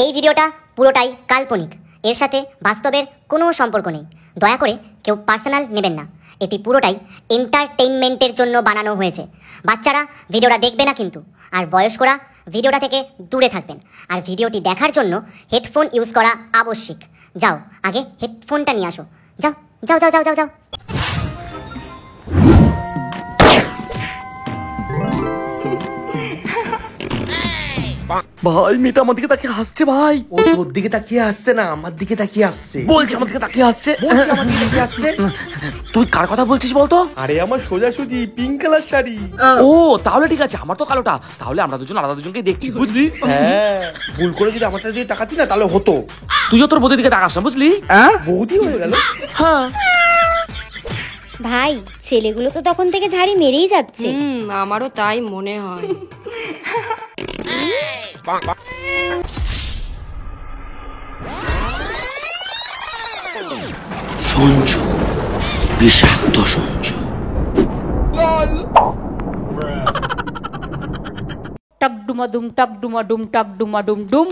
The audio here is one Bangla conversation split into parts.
এই ভিডিওটা পুরোটাই কাল্পনিক, এর সাথে বাস্তবের কোনো সম্পর্ক নেই। দয়া করে কেউ পার্সোনাল নেবেন না। এটি পুরোটাই এন্টারটেইনমেন্টের জন্য বানানো হয়েছে। বাচ্চারা ভিডিওটা দেখবে না কিন্তু, আর বয়স্করা ভিডিওটা থেকে দূরে থাকবেন। আর ভিডিওটি দেখার জন্য হেডফোন ইউজ করা আবশ্যিক। যাও, আগে হেডফোনটা নিয়ে আসো। যাও যাও যাও যাও যাও যাও। ভাই মেয়েটা আমার দিকে তাকিয়ে হাসছে ভাই। ও তোর দিকে তাকিয়ে আসছে না, আমার দিকে তাকিয়ে আসছে। বলছি আমার দিকে তাকিয়ে হাসছে। বলছি আমার দিকে তাকিয়ে আসছে। তুই কার কথা বলছিস বলতো? আরে আমার সোজাসুজি পিঙ্ক কালার শাড়ি। ও তাহলে ঠিক আছে, আমার তো কালোটা। তাহলে আমরা দুজন আলাদা দুজনকেই দেখছি, বুঝলি? হ্যাঁ, ভুল করে যদি আমারটা দিয়ে তাকাতি না তাহলে হতো। তুইও তোর বৌদির দিকে তাকাস না, বুঝলি? বৌদি হয়ে গেল। হ্যাঁ ভাই, ছেলেগুলো তো তখন থেকে ঝাড়ি মেরেই যাচ্ছে। আমারও তাই মনে হয়। সঞ্জু, বিষাক্ত সঞ্জু। টাক ডুমা ডুম টাক ডুমা ডুম টাক ডুমা ডুম ডুম।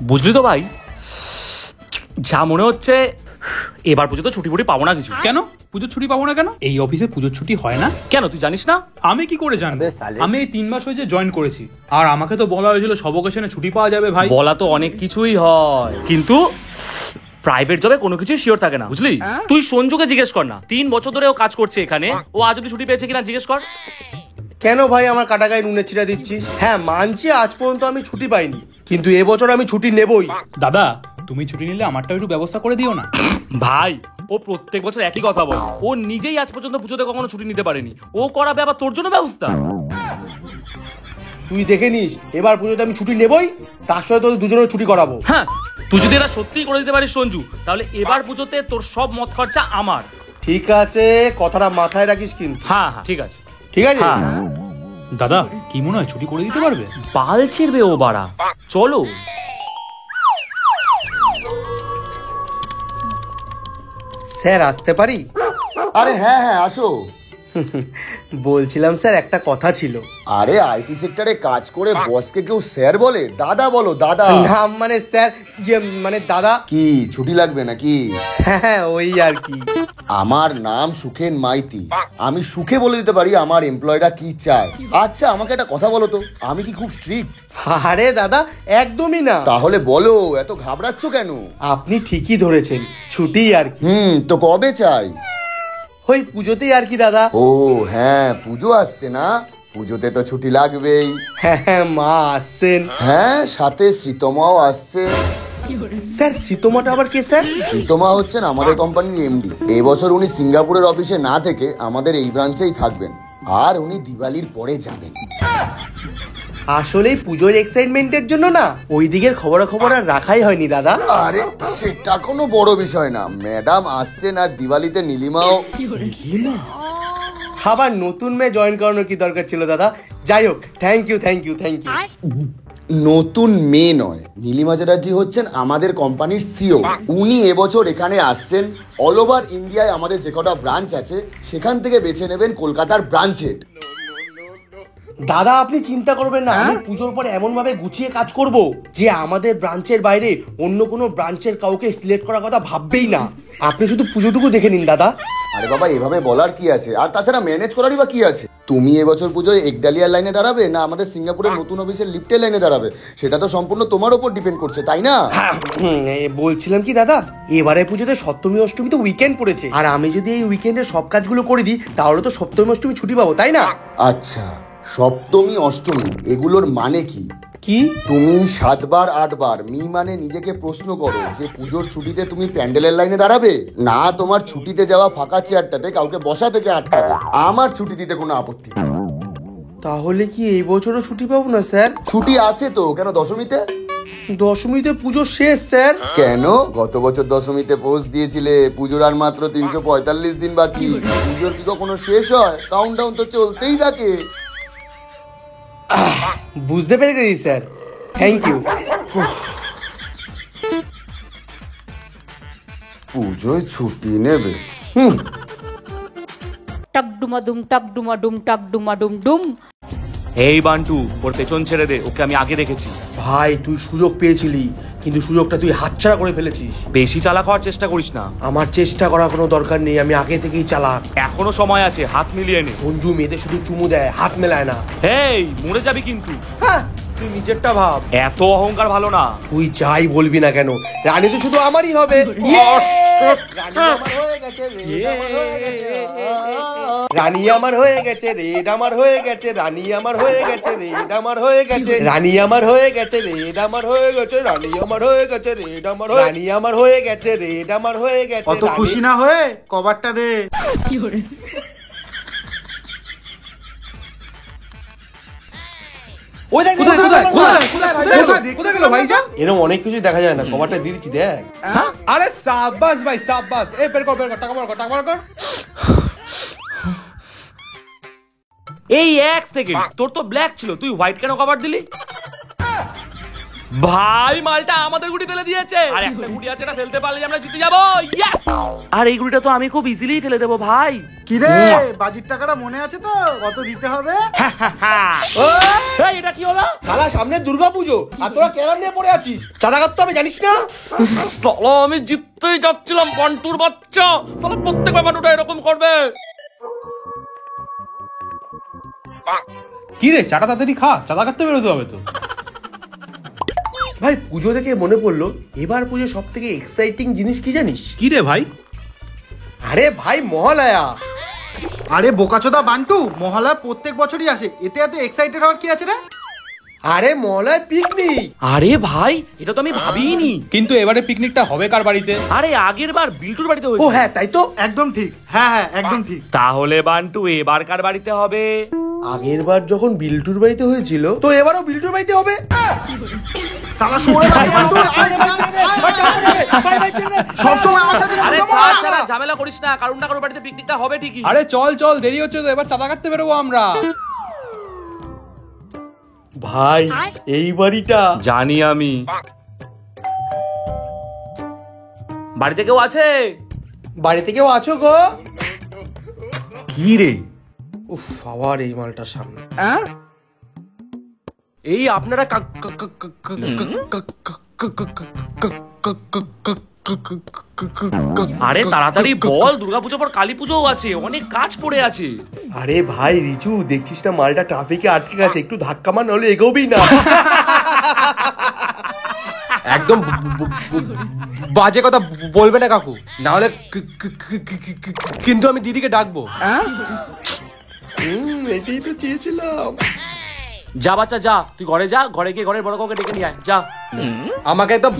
বুঝলি তো ভাই, যা মনে হচ্ছে এবার পুজো তো ছুটি ফুটি পাবো না কিছু। কেন পুজোর ছুটি পাবো না কেন? এই অফিসে পুজোর ছুটি হয় না? কেন তুই জানিস না? আমি কি করে জানবো? আমি এই 3 মাস হয়েছে জয়েন করেছি, আর আমাকে তো বলা হয়েছিল সব অকেশনে ছুটি পাওয়া যাবে ভাই। বলা তো অনেক কিছুই হয়, কিন্তু প্রাইভেট জবে কোনো কিছু শিওর থাকে না, বুঝলি? তুই সঞ্জুকে জিজ্ঞেস কর না, 3 বছর ধরে ও কাজ করছে এখানে, ও আজ অব্দি ছুটি পেয়েছে কিনা জিজ্ঞেস কর। কেন ভাই আমার কাটা গায়ে নুনে ছিটা দিচ্ছিস? হ্যাঁ মানছি আজ পর্যন্ত আমি ছুটি পাইনি, কিন্তু এবছর আমি ছুটি নেবই। দাদা, তুমি ছুটি নিলে আমারটাও একটু ব্যবস্থা করে দিও না। ভাই ও প্রত্যেক বছর একই কথা বলে, ও নিজেই আজ পর্যন্ত পুজোতে কখনো ছুটি নিতে পারেনি, ও করাবে আবার তোর জন্য ব্যবস্থা। তুই দেখে নিস, এবার পুজোতে আমি ছুটি নেবই, তার সাথে তোদের দুজনের ছুটি করাবো। হ্যাঁ, তুই যদি এটা সত্যিই করে দিতে পারিস সঞ্জু, তাহলে এবার পুজোতে তোর সব মত খরচা আমার। ঠিক আছে, কথাটা মাথায় রাখিস কিন্তু। হ্যাঁ হ্যাঁ ঠিক আছে। ঠিক আছে। হ্যাঁ দাদা, কি মনে হয় ছুটি করে দিতে পারবে? বাল ছিড়বে ও বাড়া। চলো। স্যার আসতে পারি? আরে হ্যাঁ হ্যাঁ, আসো। বলছিলাম স্যার একটা কথা ছিল। আরে আইটি সেক্টরে কাজ করে বসকে কেউ স্যার বলে? দাদা বলো, দাদা। না মানে স্যার, মানে দাদা। কি ছুটি লাগবে নাকি? হ্যাঁ ওই আর কি। আমার নাম সুখেন মাইতি, আমি সুখে বলে দিতে পারি আমার এমপ্লয়িরা কি চায়। আচ্ছা আমাকে একটা কথা বলো তো, আমি কি খুব স্ট্রিক্ট? আরে দাদা একদমই না। তাহলে বলো, এত ঘাবড়াচ্ছ কেন? আপনি ঠিকই ধরেছেন, ছুটি আর কি। তো কবে চাই? ওই পুজোতেই আর কি দাদা। ও হ্যাঁ, পুজো আসছে না, পুজোতে তো ছুটি লাগবেই। হ্যাঁ মা আসছেন। হ্যাঁ, সাথে শ্রীতমাও আসছে। স্যার শীতমাটা আবার কে স্যার? শ্রীতমা হচ্ছেন আমাদের কোম্পানির এমডি। এবছর উনি সিঙ্গাপুরের অফিসে না থেকে আমাদের এই ব্রাঞ্চেই থাকবেন, আর উনি দিওয়ালির পরে যাবেন। আসলে পুজোর এক্সাইটমেন্টের জন্য না ওই দিকের খবর আর রাখাই হয়নি দাদা। আরে সেটা কোনো বড় বিষয় না, ম্যাডাম আসছেন, আর দিওয়ালিতে নীলিমাও। আবার নতুন মেয়ে জয়েন করানোর কি দরকার ছিল দাদা? যাই হোক, thank you thank you thank you. নতুন মেয়ে নয়, নীলিমা চ্যাটার্জি হচ্ছেন আমাদের কোম্পানির সিও। উনি এবছর এখানে আসছেন। অল ওভার ইন্ডিয়ায় আমাদের যে কটা ব্রাঞ্চ আছে সেখান থেকে বেছে নেবেন কলকাতার ব্রাঞ্চ হেড। দাদা আপনি চিন্তা করবেন না, আমি পুজোর পরে এমন ভাবে গুছিয়ে কাজ করব যে আমাদের ব্রাঞ্চের বাইরে অন্য কোনো ব্রাঞ্চের কাউকে সিলেক্ট করার কথা ভাববেই না। আপনি শুধু পুজোটুকু দেখে নিন দাদা। আরে বাবা, এভাবে বলার কি আছে? আর তাছাড়া ম্যানেজ করারই বা কি আছে? তুমি এবছর পুজোয় একডালিয়ার লাইনে দাঁড়াবে না আমাদের সিঙ্গাপুরের নতুন অফিসের লিফটের লাইনে দাঁড়াবে, সেটা তো সম্পূর্ণ তোমার উপর ডিপেন্ড করছে, তাই না? বলছিলাম কি দাদা, এবারে পুজোতে সপ্তমী অষ্টমী তো উইকেন্ড পড়েছে, আর আমি যদি এই উইকেন্ডে সব কাজগুলো করে দিই তাহলে তো সপ্তমী অষ্টমী ছুটি পাবো, তাই না? আচ্ছা, সপ্তমী অষ্টমী এগুলোর মানে কি? কি? তুমি 7 বার 8 বার মানে নিজেকে প্রশ্ন করো যে পুজোর ছুটিতে তুমি প্যান্ডেলের লাইনে দাঁড়াবে, না তোমার ছুটিতে যাওয়া ফাঁকা চেয়ারটাতে কাউকে বসা থেকে আটকাবে। আমার ছুটি দিতে কোনো আপত্তি নেই। তাহলে কি এই বছরও ছুটি পাবো না স্যার? ছুটি আছে তো, কেন দশমীতে? দশমীতে পুজো শেষ স্যার। কেন, গত বছর দশমীতে পোস্ট দিয়েছিলে পুজোর আর মাত্র 345 দিন বাকি। পুজোর কি কখনো শেষ হয়? কাউন্টডাউন তো চলতেই থাকে। বুঝতে পেরে গেছি স্যার, থ্যাংক ইউ। পুজোয় ছুটি নেবে? টাক ডুমা ডুম টাক ডুমা ডুম টাক ডুমা ডুম ডুম। এই বান্টু, ওর পেছন ছেড়ে দে, ওকে আমি আগে দেখেছি। ভাই তুই সুযোগ পেয়েছিলি, কিন্তু সুযোগটা তুই হাতছাড়া করে ফেলেছিস। বেশি চালাক হওয়ার চেষ্টা করিস না। আমার চেষ্টা করার কোনো দরকার নেই, আমি আগে থেকেই চালাক। এখনো সময় আছে, হাত মিলিয়ে নে। সঞ্জু মেয়েদের শুধু চুমু দেয়, হাত মেলায় না। এই মরে যাবি কিন্তু। হ্যাঁ, তুই নিজেরটা ভাব। এত অহংকার ভালো না। তুই যাই বলবি না কেন, রানী তো শুধু আমারই হবে। রানী আমার হয়ে গেছে, রেড আমার হয়ে গেছে, রানী আমার হয়ে গেছে, রেড আমার হয়ে গেছে, রানী আমার হয়ে গেছে, রেড আমার হয়ে গেছে, রানী আমার হয়ে গেছে, রেড আমার রানী আমার হয়ে গেছে, রেড আমার হয়ে গেছে। অত খুশি না হয়ে কভারটা দে। ওই দেখ, কোথায় গেল ভাইজান? এরকম অনেক কিছু দেখা যায় না, কভারটা দিয়ে দিচ্ছি দেখ। আরে সাব্বাস ভাই সাব্বাস। এই বের কর টাকা বার কর। এই এক সেকেন্ড, তোর তো ব্ল্যাক ছিল, তুই হোয়াইট কেন কভার দিলি? ভাই মালটা আমাদের গুটি ফেলে দিয়েছে। আর একটা গুটি আছে, এটা ফেলতে পারলে আমরা জিতে যাবো। আর এই গুটিটা তো আমি খুব ইজিলি ফেলে দেবো ভাই। কি রে, বাজির টাকাটা মনে আছে তো? কত দিতে হবে? এই, এটা কি হলো? শালা সামনে দুর্গাপুজো আর তোরা ক্যারাম নিয়ে পড়ে আছিস। চাঁদা কাটতে হবে জানিস না? শালা আমি জিততেই যাচ্ছিলাম, বান্টুর বাচ্চা। শালা প্রত্যেকবার বান্টুটা এরকম করবে। কি রে, চাটা তাড়াতাড়ি খা, চাঁদা কাটতে বেরোতে হবে তো। ভাই পুজো দেখে মনে পড়লো, এবার পুজো সব থেকে এক্সাইটিং জিনিস কি জানিস? কি রে ভাই? আরে ভাই মহালয়া। আরে বোকাচোদা বান্টু, মহালয়া প্রত্যেক বছরই আসে, এতে এত এক্সাইটেড হওয়ার কি আছে রে? আরে মহালয়া পিকনিক। আরে ভাই, এটা তো আমি ভাবিনি। কিন্তু এবারে পিকনিকটা হবে কার বাড়িতে? আরে আগের বার বিল্টুর বাড়িতে ও হয়েছে। হ্যাঁ, তাই তো। একদম ঠিক, হ্যাঁ একদম ঠিক। তাহলে বান্টু এবার কার বাড়িতে হবে? আগের বার যখন বিল্টুর বাড়িতে হয়েছিল, তো এবারও বিল্টুর বাড়িতে হবে। শালা সরে বাচ্চা বান্টু, সবসময় আমার সাথে আরে ছাড়া ঝামেলা করিস না, কারণ না কারোর বাড়িতে পিকনিকটা হবে ঠিকই। আরে চল দেরি হচ্ছে তো, এবার চাঁদা কাটতে বেরোবো আমরা। ভাই এই বাড়িটা জানি আমি। বাড়িতে কেউ আছে? বাড়িতে কেউ আছো গো? কি রে? উফ, আবার এই মালটার সামনে। এই আপনারা আরে তাড়াতাড়ি বল, দুর্গাপুজোর পর কালী পুজোও আছে, অনেক কাজ পড়ে আছে। আরে ভাই রিচু, দেখছিস না মালটা ট্রাফিকে আটকে গেছে, একটু ধাক্কা মার, নাহলে এগোবেই না। একদম বাজে কথা বলবে না কাকু, না হলে কিন্তু আমি দিদিকে ডাকবো। এটাই তো চেয়েছিলাম। যা বাচ্চা যা, তুই ঘরে যা, ঘরে গিয়ে ঘরের বড় কাউকে ডেকে নিয়ে আয়, যা। আমাকে একদম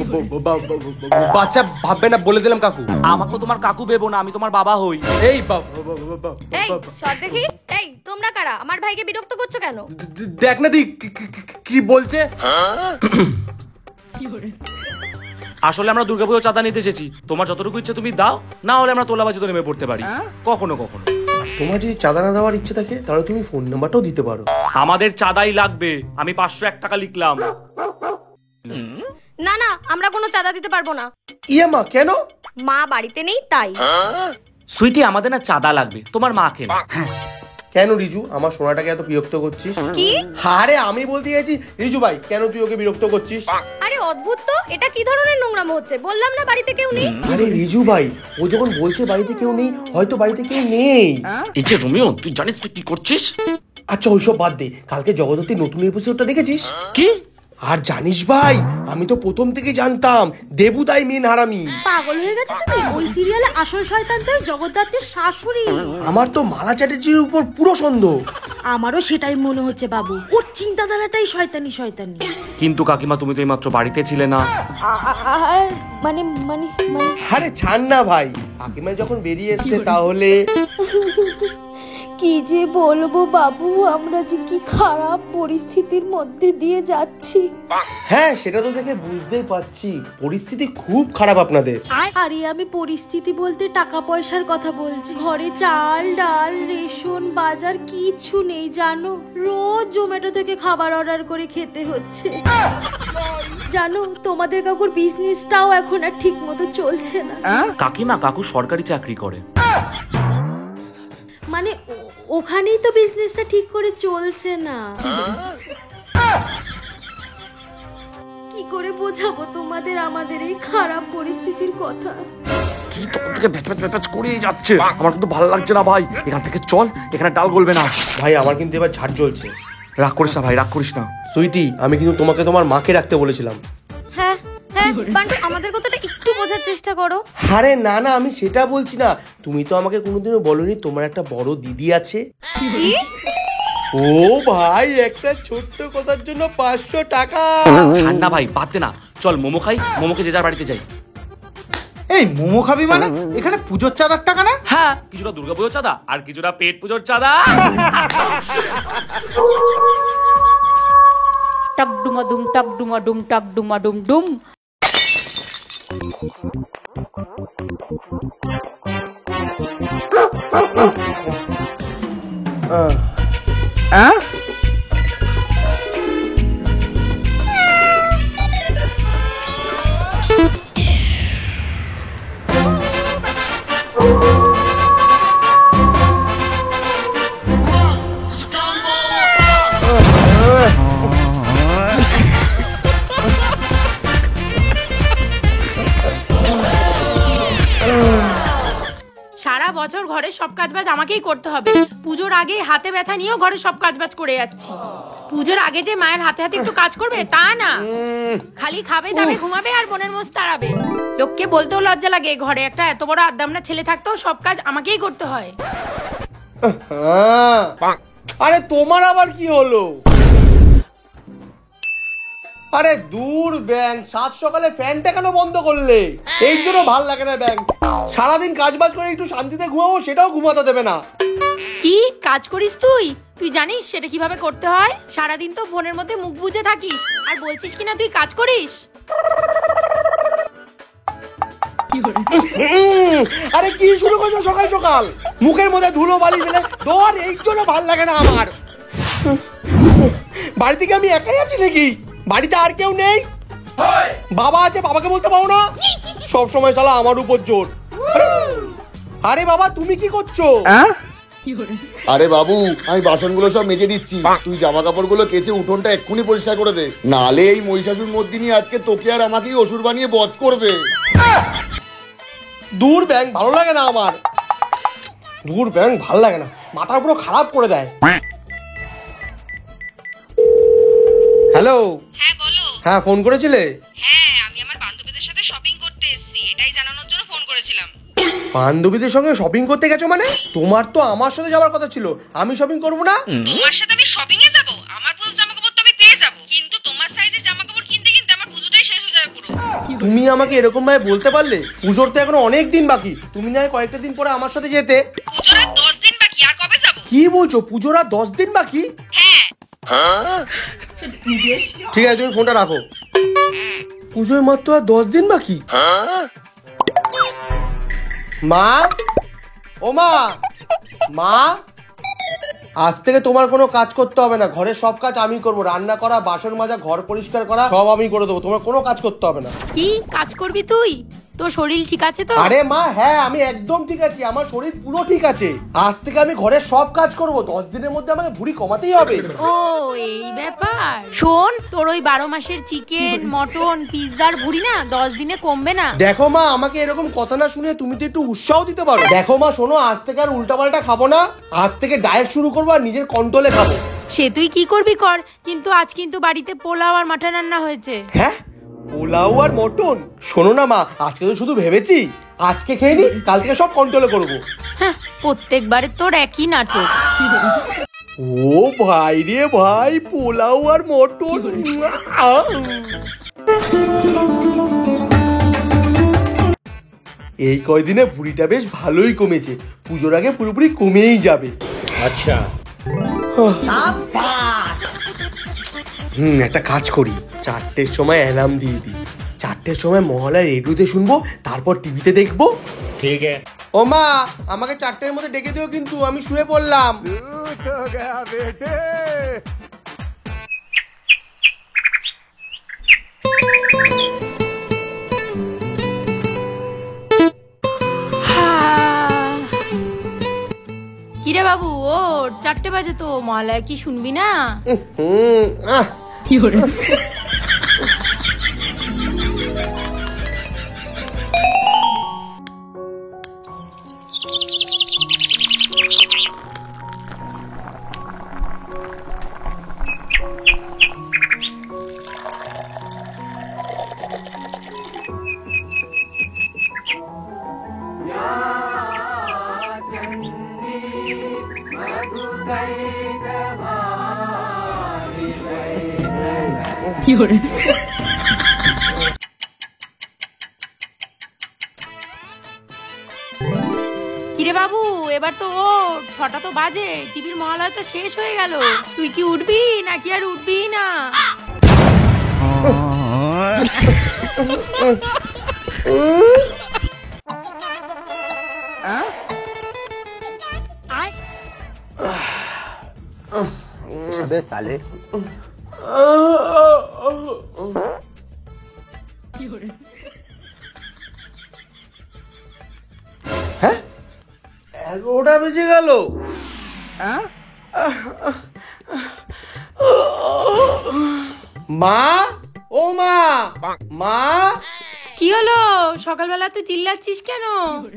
বাচ্চা ভাববে না বলে দিলাম কাকু। আমাকে তোমার কাকু ভেবো না, আমি তোমার বাবা হই। এই এই সর দেখি, এই তোমরা কারা? আমার ভাইকে বিরক্ত করছো কেন? দেখ না দি কি বলছে। আসলে আমরা দুর্গাপুজো চাঁদা নিতে এসেছি, তোমার যতটুকু ইচ্ছে তুমি দাও, না হলে আমরা তোলাবাজিতে নেমে পড়তে পারি কখনো কখনো। তোমার যদি চাঁদা না দেওয়ার ইচ্ছে থাকে, তাহলে তুমি ফোন নাম্বারটাও দিতে পারো। আমাদের চাঁদাই লাগবে, আমি 501 টাকা লিখলাম। না না, আমরা কোনো চাঁদা দিতে পারবো না। ইয়ে মা, কেন? মা বাড়িতে নেই তাই। সুইটি, আমাদের না চাঁদা লাগবে, তোমার মা কেন? কেন রিজু, আমার সোনাটাকে এত বিরক্ত করছিস? কি? আরে আমি বলতে চাইছি রিজু ভাই, কেন তুই ওকে বিরক্ত করছিস? আরে অদ্ভুত তো, এটা কি ধরনের নোংরামো হচ্ছে? বললাম না বাড়িতে কেউ নেই। আরে রিজু ভাই, ও যখন বলছে বাড়িতে কেউ নেই, হয়তো বাড়িতে কেউ নেই। এই যে রোমিও, তুই জানিস তুই কি করছিস? আচ্ছা ওইসব বাদ দে, কালকে জগদ্ধাত্রীর নতুন এপিসোডটা দেখেছিস? কি? আর জানিস ভাই, আমি তো প্রথম থেকে জানতাম দেবুদাই মেন হারামি। পাগল হয়ে গেছো তুমি? ওই সিরিয়ালে আসল শয়তান তো জগদ্ধাত্রীর শাশুড়ি। আমার তো মালা চ্যাটার্জির উপর পুরো সন্দেহ। আমারও সেটাই মনে হচ্ছে বাবু, ওর চিন্তাধারাটাই শয়তানি শয়তানি। কিন্তু কাকিমা, তুমি তো এইমাত্র বাড়িতে ছিলে না। মানে মানে মানে আরে ছাড় না ভাই, কাকিমা যখন বেরিয়ে এসছে তাহলে। কি যে বলবো বাবু, আমরা যে কি খারাপ পরিস্থিতির মধ্যে দিয়ে যাচ্ছি। হ্যাঁ, সেটা তো দেখে বুঝতেই পারছি, পরিস্থিতি খুব খারাপ আপনাদের। আরে আমি পরিস্থিতি বলতে টাকা পয়সার কথা বলছি। ঘরে চাল ডাল রেশন বাজার কিছু নেই জানো, রোজ জোম্যাটো থেকে খাবার অর্ডার করে খেতে হচ্ছে। জানো, তোমাদের কাকুর বিজনেসটাও এখন আর ঠিক মতো চলছে না। কাকিমা, কাকু সরকারি চাকরি করে। মানে ওখানেই তো বিজনেসটা ঠিক করে চলছে না। কি করে বোঝাবো তোমাদের আমাদের এই খারাপ পরিস্থিতির কথা? কি তখন থেকে ভেচ করেই যাচ্ছে, আমার কিন্তু ভালো লাগছে না ভাই। এখান থেকে চল, এখানে ডাল গলবে না। ভাই আমার কিন্তু এবার ঝাড় জ্বলছে। রাগ করিস না ভাই, রাগ করিস না। সুইটি, আমি কিন্তু তোমাকে তোমার মাকে রাখতে বলেছিলাম। হ্যাঁ হ্যাঁ বান্টু, আমাদের কথাটা একটু বোঝার চেষ্টা করো। আরে না না, আমি সেটা বলছি না। তুমি তো আমাকে কোনোদিনও বলোনি তোমার একটা বড় দিদি আছে। কি? ও ভাই, একটা ছোট্ট কথার জন্য 500 টাকা। ছাড় না ভাই, বাদ দে না। চল মোমো খাই, মোমোকে যে যার বাড়িতে যাই। এই মোমো খাবি মানে? এখানে পুজোর চাঁদার টাকা না? হ্যাঁ, কিছুটা দুর্গা পুজোর চাঁদা আর কিছুটা পেট পুজোর চাঁদা। টাক ডুমাডুম টাক ডুমাডুম টাক ডুমাডুম ডুম। সারা বছর ঘরের সব কাজবাজ আমাকেই করতে হবে। পুজোর আগে হাতে ব্যথা নিয়েও ঘরের সব কাজবাজ করে যাচ্ছি। পুজোর আগে যে মায়ের হাতে হাতে একটু কাজ করবে তা না, খালি খাবে দাবে ঘুমাবে আর মনের মোষ তাড়াবে। লোককে বলতেও লজ্জা লাগে, ঘরে একটা এত বড় আদ্দামনা ছেলে থাকতেও সব কাজ আমাকেই করতে হয়। আরে তোমার আবার কি হলো? আরে দূর ব্যাং, 7 সকালে ফ্যানটা কেন বন্ধ করলে? এই জন্য ভাল লাগে না ব্যাং। সারাদিন কাজ বাজ করে একটু শান্তিতে ঘুমাবো, সেটাও ঘুমাতে দেবে না। কি কাজ করিস তুই? তুই জানিস সেটা কিভাবে করতে হয়? সারাদিন তো ফোনের মধ্যে মুখ বুজে থাকিস আর বলছিস কিনা তুই কাজ করিস। আরে কি শুরু করছো সকাল সকাল? মুখের মধ্যে ধুলো বালি ফেলে দৌড়, এই জন্য ভাল লাগে না আমার। বাড়িতে কি আমি একাই আছি নাকি? বাড়িতে আর কেউ নেই? বাবা আছে, বাবাকে বলতে পারো না? সব সময় শালা আমার উপর জোর। আরে বাবা, তুমি কি করছো? আরে বাবু, আমি বাসনগুলো সব মেজে দিচ্ছি, তুই জামা কাপড়গুলো কেচে উঠোনটা এক্ষুনি পরিষ্কার করে দে, নালে এই মহিষাসুর মর্দিনী আজকে তোকে আর আমাকেই অসুর বানিয়ে বধ করবে। দূর ব্যাং, ভালো লাগে না আমার। দূর ব্যাং, ভালো লাগে না, মাথা পুরো খারাপ করে দেয়। হ্যালো। হ্যাঁ বলো। হ্যাঁ, ফোন করেছিলে? হ্যাঁ, আমি আমার বান্ধবীদের সাথে শপিং করতে এসেছি, এটাই জানানোর জন্য ফোন করেছিলাম। বান্ধবীদের সঙ্গে শপিং করতে গেছো মানে? তোমার তো আমার সাথে যাওয়ার কথা ছিল, আমি শপিং করবো না? তোমার সাথে আমি শপিং এ যাব? আমার পুজোর জামাকাপড় তো আমি পেয়ে যাব, কিন্তু তোমার সাইজের জামাকাপড় কিনতে কিনতে আমার পুজোটাই শেষ হয়ে যাবে পুরো। তুমি আমাকে এরকম ভাবে বলতে পারলে? পুজোর তো এখনো অনেক দিন বাকি, তুমি না হয় কয়েকটা দিন পরে আমার সাথে যেতে। পুজোর আর 10 দিন বাকি, আর কবে যাব? কি বলছো, পুজোর আর 10 দিন বাকি? হ্যাঁ। ঠিক আছে, তুমি ফোনটা রাখো। পুজোর মাত্র আর 10 দিন বাকি। মা, ও মা, মা, আজ থেকে তোমার কোনো কাজ করতে হবে না, ঘরের সব কাজ আমি করবো। রান্না করা, বাসন মাজা, ঘর পরিষ্কার করা সব আমি করে দেবো, তোমার কোনো কাজ করতে হবে না। কি কাজ করবি তুই? তোর শরীর ঠিক আছে তো? আরে মা, হ্যাঁ আমি একদম ঠিক আছি, আমার শরীর পুরো ঠিক আছে। আজ থেকে আমি ঘরের সব কাজ করব, 10 দিনের মধ্যে আমাকে ভুঁড়ি কমাতেই হবে। ও এই ব্যাপার। শোন, তোর ওই 12 মাসের চিকেন, মটন, পিৎজার ভুঁড়ি না 10 দিনে কমবে না। দেখো মা, আমাকে এরকম কথা না শুনে তুমি তো একটু উৎসাহ দিতে পারো। দেখো মা, শোনো, আজ থেকে আর উল্টাপাল্টা খাবো না, আজ থেকে ডায়েট শুরু করবো আর নিজের কন্ট্রোলে খাবো। সে তুই কি করবি কর, কিন্তু আজ কিন্তু বাড়িতে পোলাও আর মাটন রান্না হয়েছে। হ্যাঁ, পোলাও আর মটন? শোনো না মা, আজকে তো শুধু ভেবেছি, আজকে খেয়ে নি, কাল থেকে সব কন্ট্রোলে করবো। হ্যাঁ, প্রত্যেকবারে তোর একই নাটক। ও ভাই রে ভাই, পোলাও আর মটন। এই কয়দিনে ভুঁড়িটা বেশ ভালোই কমেছে, পুজোর আগে পুরোপুরি কমেই যাবে। আচ্ছা, একটা কাজ করি, 4টের সময় অ্যালার্ম দিয়ে দিই, 4টের সময় মহলায় রেডিওতে শুনবো, তারপর টিভিতে দেখবো। ঠিক আছে। ও মা, আমাকে 4টের মধ্যে ডেকে দিও কিন্তু, আমি শুয়ে পড়লাম। কিরে বাবু, ওঠ। বাজে তো, মহালয়া কি শুনবি না? কিরে বাবু, এবার তো ওঠ, 6টা তো বাজে, টিভির মহালয়া তো শেষ হয়ে গেল। তুই কি উঠবি নাকি আর উঠবি না? সালে হ্যাঁ 11টা বেজে গেল। মা, ও মা, মা। কি হলো? সকালবেলা তুই চিল্লাচ্ছিস কেন?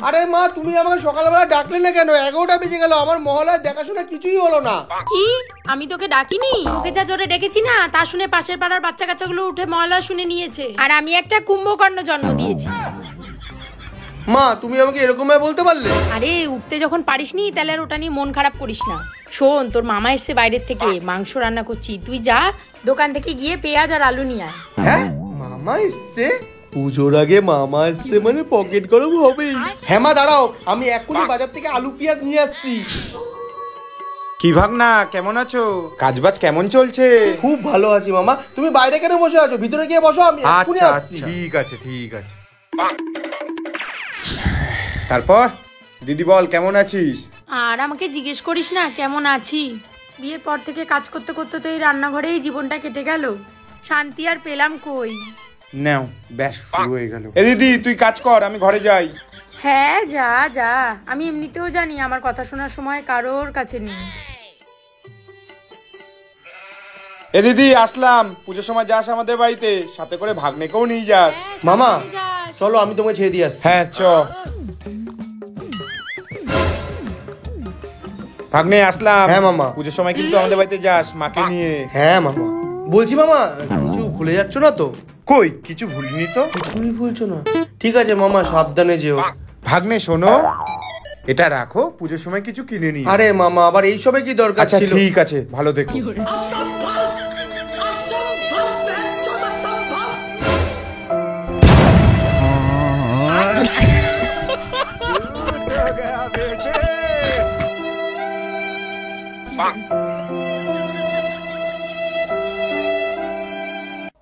আরে মা, তুমি আমাকে সকালবেলা ডাকলে না কেন? 11টা বেজে গেল, আমার মহলায় দেখাশোনা কিছুই হলো না। কি? আমি তোকে ডাকিনি? তোকে যা জোরে ডেকেছি না, তা শুনে পাশের পাড়ার বাচ্চা কাচ্চাগুলো উঠে মহলয়া শুনে নিয়েছে, আর আমি একটা কুম্ভকর্ণ জন্ম দিয়েছি। মা, তুমি আমাকে এরকম ভাবে বলতে পারলে? আরে উঠতে যখন পারিসনি তাহলে আর ওটা নিয়ে মন খারাপ করিস না। শোন, তোর মামা এসছে বাইরের থেকে, মাংস রান্না করছি, তুই যা দোকান থেকে গিয়ে পেঁয়াজ আর আলু নিয়ে আয়। হ্যাঁ, মামা এসছে? পুজোর আগে মামা এসছে মানে পকেট গরম হবেই। হ্যাঁ মা, দাঁড়াও, আমি এক্ষুনি বাজার থেকে আলু পেঁয়াজ নিয়ে আসছি। কি ভাগনা, কেমন আছো? কাজবাজ কেমন চলছে? খুব ভালো আছি মামা। তুমি বাইরে কেন বসে আছো? ভিতরে গিয়ে বসো, আমি এক্ষুনি আচ্ছা আসছি। ঠিক আছে ঠিক আছে। তারপর দিদি বল, কেমন আছিস? আর আমাকে জিজ্ঞেস করিস না কেমন আছি। বিয়ের পর থেকে কাজ করতে করতে তো এই রান্নাঘরেই জীবনটা কেটে গেল, শান্তি আর পেলাম কই। নাও, ব্যাস শুরু হয়ে গেল। এ দিদি, তুই কাজ কর, আমি ঘরে যাই। হ্যাঁ যা যা, আমি এমনিতেও জানি আমার কথা শোনার সময় কারোর কাছে নেই। এ দিদি, আসলাম। পুজোর সময় যাস আমাদের বাড়িতে, সাথে করে ভাগ্নেকেও নিয়ে যাস। মামা চলো, আমি তোমাকে ছেড়ে দিয়ে আসছি। হ্যাঁ চ। ভাগ্নে আসলাম। হ্যাঁ মামা। পুজোর সময় কিন্তু আমাদের বাড়িতে যাস মাকে নিয়ে। হ্যাঁ মামা। বলছি মামা, কিছু ভুলে যাচ্ছ না তো? কই, কিছু ভুলিনি তো। কিছুই ভুলছো না? ঠিক আছে মামা, সাবধানে যেও। ভাগ্নে শোনো, এটা রাখো, পুজোর সময় কিছু কিনে নি। আরে মামা, আবার এইসবের কি দরকার আচ্ছা ছিল? ঠিক আছে, ভালো দেখো।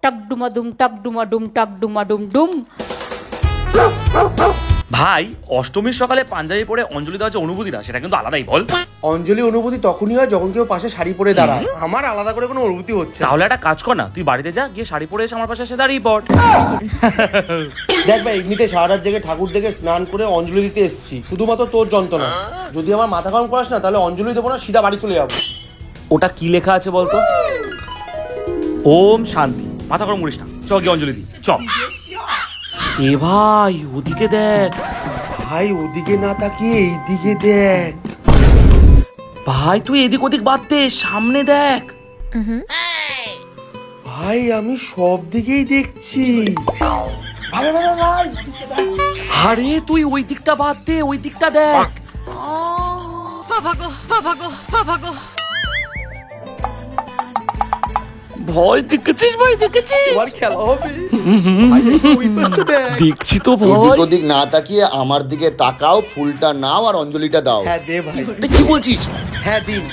টাক ডুমাডুম টাক ডুমাডুম টাক ডুমাডুম ডুম। ভাই, অষ্টমীর সকালে পাঞ্জাবি পরে অঞ্জলি দেওয়ার যে অনুভূতিটা, সেটা কিন্তু আলাদাই বল। অঞ্জলি অনুভূতি তখনই হয় যখন কেউ পাশে শাড়ি পরে দাঁড়ায়। আমার আলাদা করে কোনো অনুভূতি হচ্ছে না। তাহলে একটা কাজ কর না, তুই বাড়িতে যা, গিয়ে শাড়ি পরে এসে আমার পাশে এসে দাঁড়িয়ে পড়। দেখ ভাই, এমনিতে সারা রাত জেগে ঠাকুর দেখে স্নান করে অঞ্জলি দিতে এসেছি, শুধুমাত্র তোর যন্ত্রণা। যদি আমার মাথা গরম করাস না, তাহলে অঞ্জলি দেবো না, সিধা বাড়ি চলে যাবো। ওটা কি লেখা আছে বলতো? ওম শান্তি। মাথা গরম করিস না, চ গিয়ে অঞ্জলি দি, চ। এ ভাই, ওদিকে দেখ। ভাই, ওদিকে না তাকিয়ে এইদিকে দেখ। ভাই, তুই এদিক ওদিক বাদ দে, সামনে দেখ। ভাই, আমি সব দিকেই দেখছি। আরে তুই ওই দিকটা বাদ দে, ওই দিকটা দেখ। ভয় দেখেছিস? ভাই দেখেছিস? এবার খেলা হবে। দেখছি তো এদিক ভয়। ওদিক না তাকিয়ে আমার দিকে তাকাও, ফুলটা নাও আর অঞ্জলিটা দাও। হ্যাঁ দে ভাই। কি বলছিস? হ্যাঁ দিন।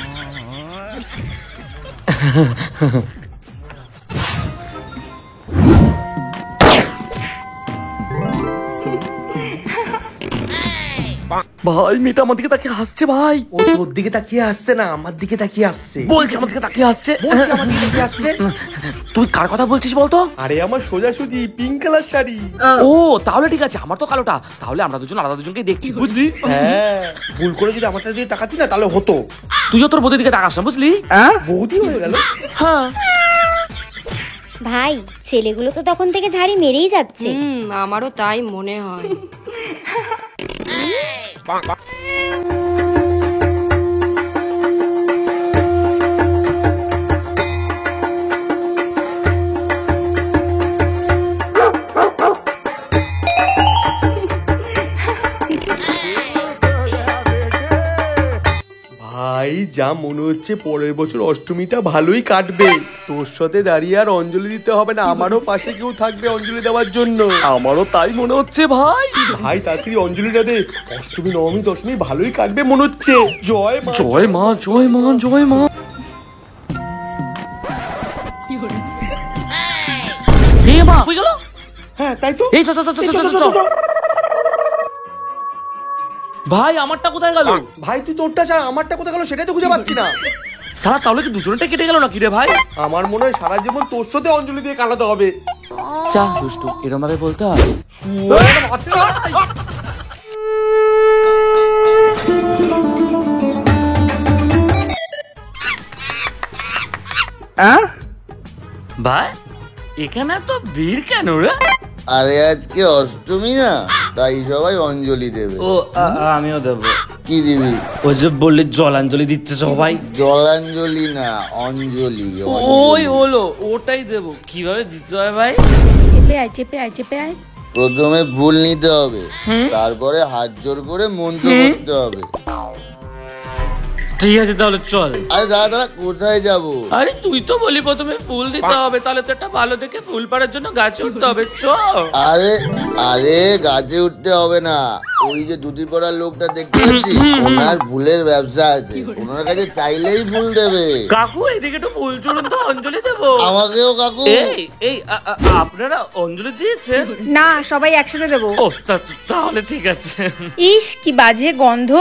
ভাই মেয়েটা আমার দিকে তাকিয়ে হাসছে ভাই। ও তোর দিকে তাকিয়ে আসছে না, আমার দিকে তাকিয়ে আসছে। বলছি আমার দিকে তাকিয়ে হাসছে। বলছি আমার দিকে তাকিয়ে আসছে। তুই কার কথা বলছিস বলতো? আরে আমার সোজাসুজি পিঙ্ক কালার শাড়ি। ও তাহলে ঠিক আছে, আমার তো কালোটা। তাহলে আমরা দুজন আলাদা দুজনকে দেখছি, বুঝলি? হ্যাঁ, ভুল করে যদি আমারটা দিয়ে তাকাতি না তাহলে হতো। তুইও তোর বৌদির দিকে তাকাস না, বুঝলি? বৌদি হয়ে গেল। হ্যাঁ ভাই ছেলেগুলো তো তখন থেকে ঝাড়ি মেরেই যাচ্ছে। আমারও তাই মনে হয়। ভাই যা মনে হচ্ছে পরের বছর অষ্টমীটা ভালোই কাটবে। তোর সাথে দাঁড়িয়ে আর অঞ্জলি দিতে হবে না, আমারও পাশে কেউ থাকবে অঞ্জলি দেওয়ার জন্য। আমারও তাই মনে হচ্ছে ভাই। ভাই তাড়াতাড়ি অঞ্জলিটা দে, অষ্টমী নবমী দশমী ভালোই কাটবে মনে হচ্ছে। জয় মা জয় মা জয় মা জয় মা। এ মা হয়ে গেল। হ্যাঁ তাই তো। এই চল চল চল চল চল। ভাই আমারটা কোথায় গেল? ভাই তুই তোরটা ছাড়া আমারটা কোথায় গেল সেটাই তো খুঁজে পাচ্ছি না। সারা তাহলে কি দুজনেরটা কেটে গেল নাকি রে ভাই? আমার মনে হয় সারা জীবন তোর সাথে অঞ্জলি দিয়ে কাটাতে হবে। চা দুষ্টু এরকম ভাবে বলতে হয়? ভাই এখানে তো ভিড় কেন রে? আরে আজকে অষ্টমী না, তাই সবাই অঞ্জলি দেবে। ও আমিও দেবো। কি দিবি? ওই যে বললে জলাঞ্জলি দিচ্ছে সবাই। জলাঞ্জলি না, অঞ্জলি। ওই হলো ওটাই দেবো। কিভাবে দিতে হয় ভাই? চেপে আয় চেপে আয় চেপে আয়। প্রথমে ফুল নিতে হবে, তারপরে হাত জোর করে মন্ত্র করতে হবে। ঠিক আছে তাহলে চল। আরে দাদা দাদা কোথায় যাবো? আরে তুই তো বলি প্রথমে ফুল দিতে হবে, তাহলে তো একটা ভালো দেখে ফুল পাড়ার জন্য গাছে উঠতে হবে। চল। আরে আরে গাছে উঠতে হবে না, ওই যে ধুতি পরার লোকটা দেখতে পাচ্ছি, ওনার ফুলের ব্যবসা আছে, ওনার কাছে চাইলেই ফুল দেবে। কাকু এদিকে একটু ফুল চুড়ুন তো, অঞ্জলি দেবো। আমাকেও কাকু। এই এই আপনারা অঞ্জলি দিয়েছেন? না সবাই একসাথে দেবো। ও তাহলে ঠিক আছে। ইস কি বাজে গন্ধ।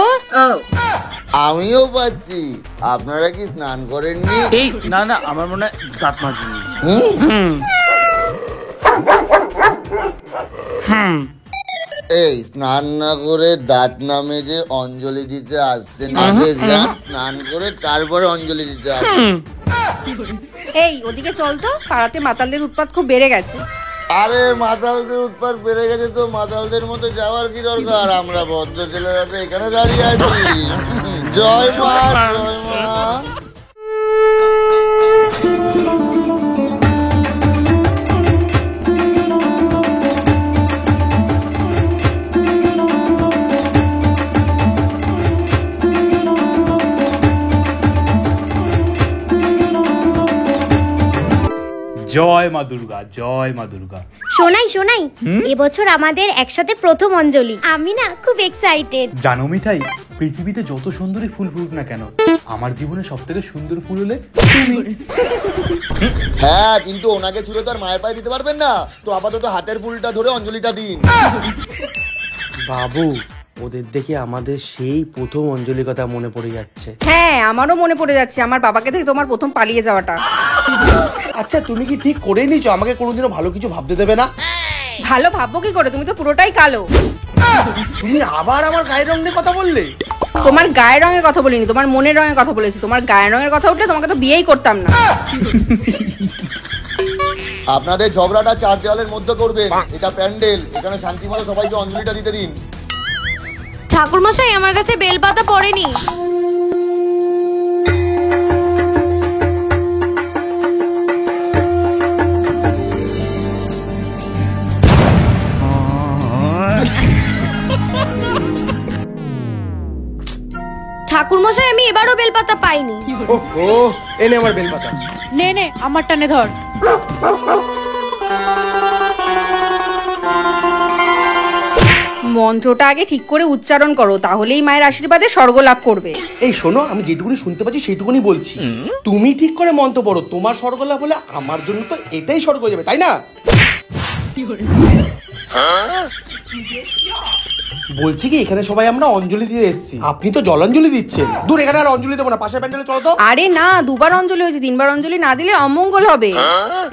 আমিও পাচ্ছি। আপনারা কি স্নান করেননি? এই না না আমার মনে হয় দাঁত মাজেনি। এই স্নান না করে দাঁত না মেজে অঞ্জলি দিতে আসতেন আগে যান, স্নান করে তারপরে অঞ্জলি দিতে আসতেন। এই ওদিকে চল তো, পাড়াতে মাতালদের উৎপাত খুব বেড়ে গেছে। আরে মাতালদের উৎপাত বেড়ে গেছে তো মাতালদের মতো যাওয়ার কি দরকার? আমরা ভদ্র ছেলেরা তো এখানে দাঁড়িয়ে আছি। জয় মা জয় মা। জয় মা দুর্গা, জয় মা দুর্গা। শোনাই শোনাই, এবছর আমাদের একসাথে প্রথম অঞ্জলি। আমি না খুব এক্সাইটেড। জানো মিঠাই, পৃথিবীতে যত সুন্দরী ফুল ফুটুক না কেন, আমার জীবনে সব থেকে সুন্দর ফুল হলে তুমি। হ্যাঁ কিন্তু ওনাকে ছুঁড়ে তো আর মায়ের পায়ে দিতে পারবেন না, তো আপাতত হাতের ফুলটা ধরে অঞ্জলিটা দিন। বাবু ওদের দেখে আমাদের সেই প্রথম অঞ্জলি কথা মনে পড়ে যাচ্ছে। হ্যাঁ আমারও মনে পড়ে যাচ্ছে আমার বাবাকে থেকে তোমার প্রথম পালিয়ে যাওয়াটা। আচ্ছা তুমি কি ঠিক করে নিয়েছো আমাকে কোনোদিনও ভালো কিছু ভাবতে দেবে না? ভালো ভাববো কি করে, তুমি তো পুরোটাই কালো। তুমি আবার আমার গায়ের রং নিয়ে কথা বললে। তোমার গায়ের রঙের কথা বলিনি, তোমার মনের রঙের কথা বলেছি। তোমার গায়ের রঙের কথা উঠলে তোমাকে তো বিয়েই করতাম না। আপনাদের ঝগড়াটা চার দেওয়ালের মধ্যে করবেন, এটা প্যান্ডেল, এখানে শান্তিময় সবাইকে অঞ্জলিটা দিতে দিন। ঠাকুরমশাই আমার কাছে বেলপাতা পড়েনি। ঠাকুরমশাই আমি এবারও বেলপাতা পাইনি। ওহো এনে আমার বেলপাতা। নে নে আমার টানে ধর। মন্ত্রটা আগে ঠিক করে উচ্চারণ করো, তাহলেই মায়ের আশীর্বাদে স্বর্গ লাভ করবে। এই শোনো, আমি যেটুকুনি শুনতে পাচ্ছি সেইটুকুনি বলছি। তুমি ঠিক করে মন্ত্র পড়ো, তোমার স্বর্গ লাভ হলে আমার জন্য তো এটাই স্বর্গ যাবে, তাই না? বলছি কি এখানে সবাই আমরা অঞ্জলি দিয়ে এসেছি, আপনি তো জলাঞ্জলি দিচ্ছেন। দূর, এখানে আর অঞ্জলি দেবো না, পাশের প্যান্ডেলে চলো তো। আরে না, 2বার অঞ্জলি হয়েছে, 3বার অঞ্জলি না দিলে অমঙ্গল হবে।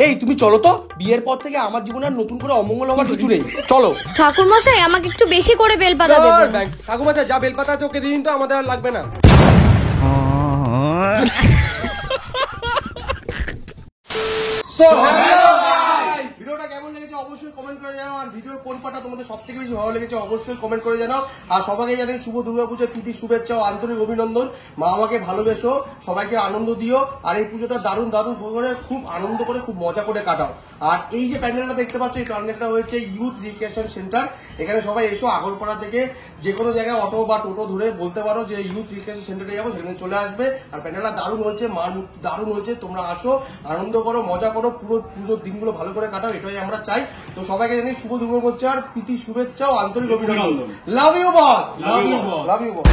এই তুমি চলো তো, বিয়ের পর থেকে আমার জীবনে আর নতুন করে অমঙ্গল হওয়ার কিছু নেই, চলো। ঠাকুর মশাই আমাকে একটু বেশি করে বেলপাতা দেবেন। ঠাকুমা যা বেলপাতা আছে ওকে দিন তো, আমাদের আর লাগবে না। ভিডিওটা কেমন লেগেছে অবশ্যই কমেন্ট করে জানাও, আর ভিডিওর কোন পার্টটা তোমাদের সবথেকে বেশি ভালো লেগেছে অবশ্যই কমেন্ট করে জানাও। আর সবাইকে জানাই শুভ দুর্গাপূজার প্রীতি শুভেচ্ছা ও আন্তরিক অভিনন্দন। মা আমাকে ভালোবেসো, সবাইকে আনন্দ দিও, আর এই পুজোটা দারুণ দারুণ করে খুব আনন্দ করে খুব মজা করে কাটাও। আর এই যে প্যান্ডেলটা দেখতে পাচ্ছ, এই প্যান্ডেলটা হয়েছে ইউথ রিক্রিয়েশন সেন্টার। এখানে সবাই এসো, আগরপাড়া থেকে যে কোনো জায়গায় অটো বা টোটো ধরে বলতে পারো যে ইউথ রিক্রিয়েশন সেন্টারে যাবো, সেখানে চলে আসবে। আর প্যান্ডেলটা দারুণ হয়েছে, মার দারুণ হয়েছে, তোমরা আসো, আনন্দ করো, মজা করো, পুরো পুজোর দিনগুলো ভালো করে কাটাও, এটাই আমরা চাই। তো সবাইকে জানি শুভ দুর্গাপূজার প্রীতি শুভেচ্ছা ও আন্তরিক অভিনন্দন। Love you boss, love you boss, love you boss.